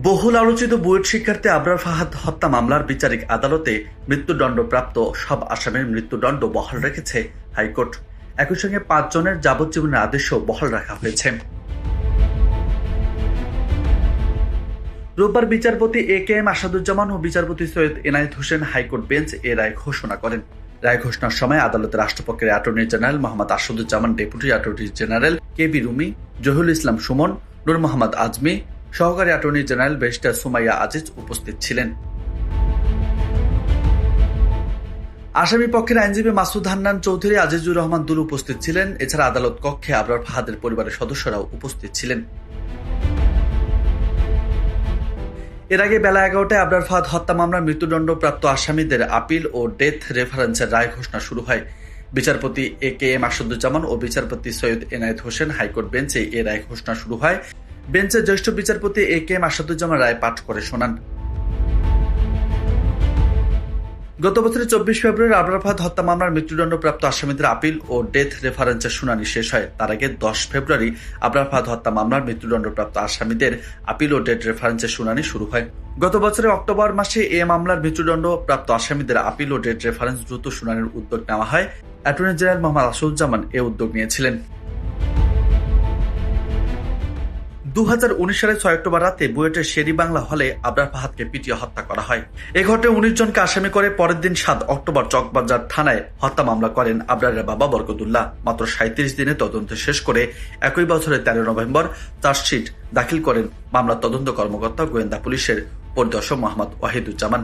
বহুল আলোচিত বুয়েট শিক্ষার্থী আবরার ফাহাদ হত্যা মামলার বিচারিক আদালতে মৃত্যুদণ্ডপ্রাপ্ত সব আসামির মৃত্যুদণ্ড বহাল রেখেছে হাইকোর্ট। একই সঙ্গে ৫ জনের যাবজ্জীবনের আদেশও বহাল রাখা হয়েছে। রোববার বিচারপতি এ.কে.এম. আসাদুজ্জামান ও বিচারপতি সৈয়দ এনায়েত হোসেন হাইকোর্ট বেঞ্চ এ রায় ঘোষণা করেন। রায় ঘোষণার সময় আদালতের রাষ্ট্রপক্ষের attorney general Mohammad Asaduzzaman, deputy attorney general KB. Rumi, Zahirul Islam Sumon, Nur Mohammad Azmi, সহকারী attorney general barrister Sumaiya Aziz উপস্থিত ছিলেন। আসামি পক্ষের আইনজীবী মাসুদ হান্নান চৌধুরী, আজিজুর রহমান দুলু উপস্থিত ছিলেন। এছাড়া আদালত কক্ষে আবরার ফাহাদের পরিবারের সদস্যরাও উপস্থিত ছিলেন। এর আগে বেলা ১১টায় আবরার ফাহাদ হত্যা মামলার মৃত্যুদণ্ডপ্রাপ্ত আসামিদের আপিল ও ডেথ রেফারেন্সের রায় ঘোষণা শুরু হয়। বিচারপতি এ.কে.এম. আসাদুজ্জামান ও বিচারপতি সৈয়দ এনায়েত হোসেন হাইকোর্ট বেঞ্চে এ রায় ঘোষণা শুরু হয়। বেঞ্চের জ্যেষ্ঠ বিচারপতি এ.কে.এম. আসাদুজ্জামান রায় পাঠ করে শোনান। গত বছরের ২৪ ফেব্রুয়ারি আবরার ফাহাদ হত্যা মামলার মৃত্যুদণ্ডপ্রাপ্ত আসামিদের আপিল ও ডেথ রেফারেন্সের শুনানি শেষ হয়। তার আগে ১০ ফেব্রুয়ারি আবরার ফাহাদ হত্যা মামলার মৃত্যুদণ্ডপ্রাপ্ত আসামিদের আপিল ও ডেথ রেফারেন্সের শুনানি শুরু হয়। গত বছরের অক্টোবর মাসে এ মামলার মৃত্যুদণ্ডপ্রাপ্ত আসামিদের আপিল ও ডেথ রেফারেন্স দ্রুত শুনানির উদ্যোগ নেওয়া হয়। অ্যাটর্নি জেনারেল মোহাম্মদ আসাদুজ্জামান এ উদ্যোগ নিয়েছিলেন। ২০১৯ সালের ৬ অক্টোবর রাতে বুয়েটের শের-ই-বাংলা হলে আবরার ফাহাদকে পিটিয়ে হত্যা করা হয়। এ ঘটনায় ১৯ জনকে আসামি করে পরের দিন ৭ অক্টোবর চকবাজার থানায় হত্যা মামলা করেন আবরারের বাবা বরকতুল্লাহ। মাত্র ৩৭ দিনে তদন্ত শেষ করে একই বছরের ১৩ নভেম্বর চার্জশিট দাখিল করেন মামলার তদন্ত কর্মকর্তা গোয়েন্দা পুলিশের পরিদর্শক মোহাম্মদ ওয়াহিদুজ্জামান।